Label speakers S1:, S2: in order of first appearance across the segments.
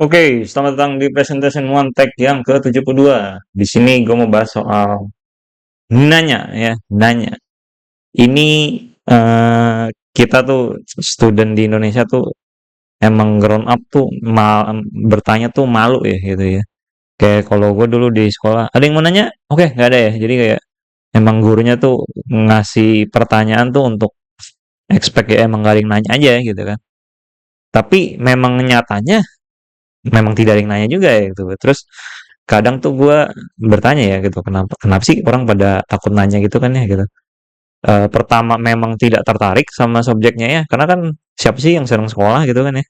S1: Oke, selamat datang di Presentation One Tech yang ke-72. Di sini gue mau bahas soal nanya ya, nanya. Ini kita tuh student di Indonesia tuh emang grown up tuh bertanya tuh malu ya gitu ya. Kayak kalau gue dulu di sekolah, ada yang mau nanya? Oke, nggak ada ya. Jadi kayak emang gurunya tuh ngasih pertanyaan tuh untuk expect ya emang gak ada yang nanya aja gitu kan. Tapi memang nyatanya memang tidak ada yang nanya juga ya gitu. Terus kadang tuh gue bertanya ya gitu, kenapa kenapa sih orang pada takut nanya gitu kan ya gitu. Pertama memang tidak tertarik sama subjeknya ya, karena kan siapa sih yang senang sekolah gitu kan ya.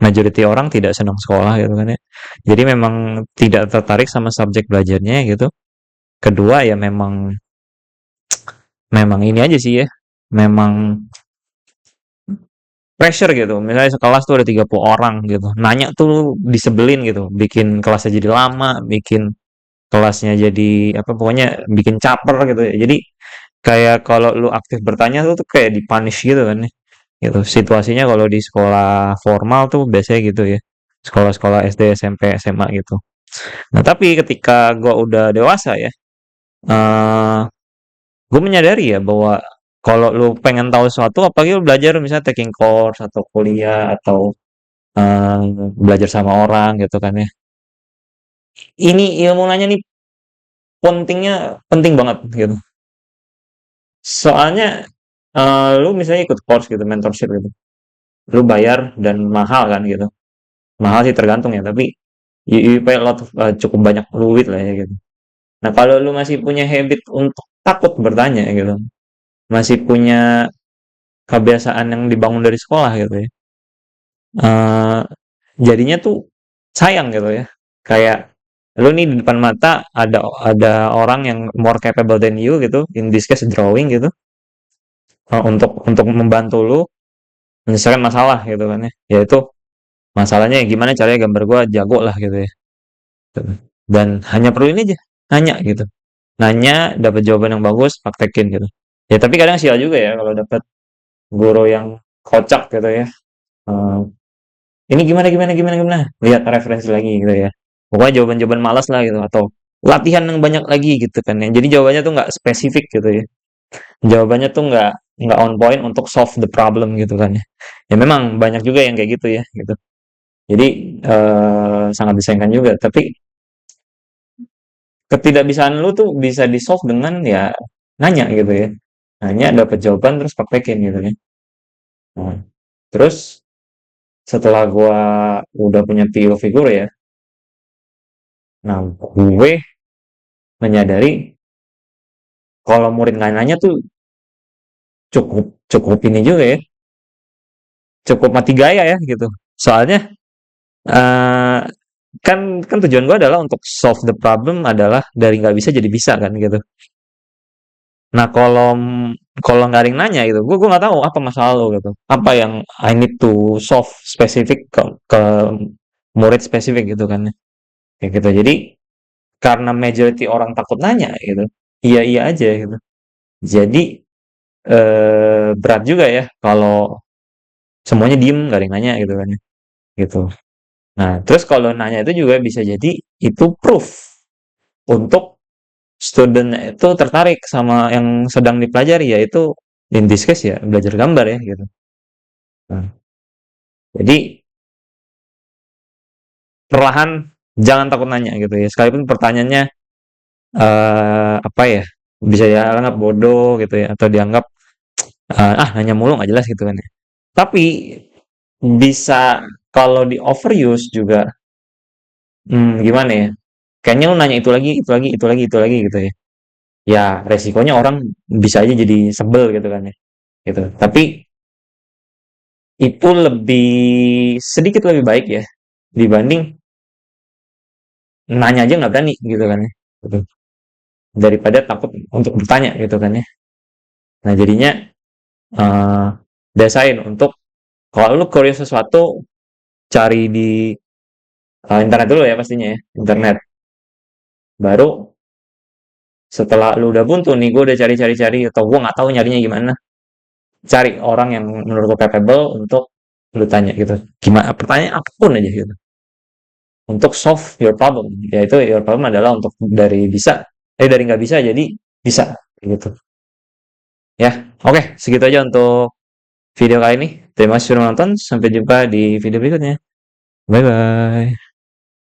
S1: Majority orang tidak senang sekolah gitu kan ya. Jadi memang tidak tertarik sama subjek belajarnya gitu. Kedua ya memang memang ini aja sih ya. Memang pressure gitu. Misalnya sekelas tuh ada 30 orang gitu. Nanya tuh disebelin gitu, bikin kelasnya jadi lama, bikin kelasnya jadi apa pokoknya bikin caper gitu ya. Jadi kayak kalau lu aktif bertanya tuh kayak dipunish gitu kan ya. Gitu. Situasinya kalau di sekolah formal tuh biasanya gitu ya. Sekolah-sekolah SD, SMP, SMA gitu. Nah, tapi ketika gua udah dewasa ya, eh gue menyadari ya bahwa kalau lu pengen tahu sesuatu, apalagi lu belajar misalnya taking course atau kuliah atau eh, belajar sama orang gitu kan ya. Ini ilmu nanya nih penting banget gitu. Soalnya lu misalnya ikut course gitu, mentorship gitu. Lu bayar dan mahal kan gitu. Mahal sih tergantung ya, tapi you pay a lot of, cukup banyak duit lah ya gitu. Nah, kalau lu masih punya habit untuk takut bertanya gitu, masih punya kebiasaan yang dibangun dari sekolah gitu ya. eh, Jadinya tuh sayang gitu ya. Kayak lu nih di depan mata ada orang yang more capable than you gitu, in this case drawing gitu, untuk membantu lu menyelesaikan masalah gitu kan ya. Yaitu masalahnya gimana caranya gambar gua jago lah gitu ya. Gitu. Dan hanya perlu ini aja, nanya gitu. Nanya, dapat jawaban yang bagus, praktekin gitu. Ya tapi kadang sial juga ya kalau dapat guru yang kocak gitu ya. Eh, ini gimana gimana gimana gimana. Lihat referensi lagi gitu ya. Pokoknya jawaban-jawaban malas lah gitu atau latihan yang banyak lagi gitu kan ya. Jadi jawabannya tuh nggak spesifik gitu ya. Jawabannya tuh nggak on point untuk solve the problem gitu kan ya. Ya memang banyak juga yang kayak gitu ya gitu. Jadi sangat disayangkan juga. Tapi ketidakbisaan lu tuh bisa di solve dengan ya nanya gitu ya. Nanya dapat jawaban terus praktekin gitu ya. Nah, terus setelah gua udah punya PO figur ya, nah gue menyadari kalau murid nggak nanya tuh cukup cukup ini juga ya, cukup mati gaya ya gitu. Soalnya eh kan kan tujuan gue adalah untuk solve the problem adalah dari nggak bisa jadi bisa kan gitu. Nah kalau kalau nggak ada yang nanya gitu, gue nggak tahu apa masalah lo gitu, apa yang I need to solve spesifik ke murid spesifik gitu kan ya. Kayak gitu. Jadi karena majority orang takut nanya gitu, iya iya aja gitu. Jadi berat juga ya kalau semuanya diem nggak ada yang nanya gitu kan ya. Gitu. Nah terus kalau nanya itu juga bisa jadi itu proof untuk studentnya itu tertarik sama yang sedang dipelajari yaitu in this case ya belajar gambar ya gitu. Nah, jadi perlahan jangan takut nanya gitu ya. Sekalipun pertanyaannya apa ya bisa dianggap bodoh gitu ya atau dianggap nanya mulu nggak jelas gitu kan ya. Tapi bisa kalau di overuse juga gimana ya? Kayaknya lu nanya itu lagi, itu lagi, itu lagi, itu lagi gitu ya. Ya resikonya orang bisa aja jadi sebel gitu kan ya. Gitu. Tapi itu lebih sedikit lebih baik ya dibanding nanya aja nggak berani gitu kan ya. Gitu. Daripada takut untuk bertanya gitu kan ya. Nah jadinya eh biasain untuk kalau lu curious sesuatu cari di internet dulu ya pastinya ya internet baru setelah lu udah buntu nih gue udah cari-cari-cari atau gue nggak tahu nyarinya gimana cari orang yang menurut lu capable untuk lu tanya gitu gimana pertanyaan apapun aja gitu untuk solve your problem, yaitu your problem adalah untuk dari bisa dari nggak bisa jadi bisa gitu ya. Oke, segitu aja untuk video kali ini. Terima kasih sudah menonton, sampai jumpa di video berikutnya. Bye bye.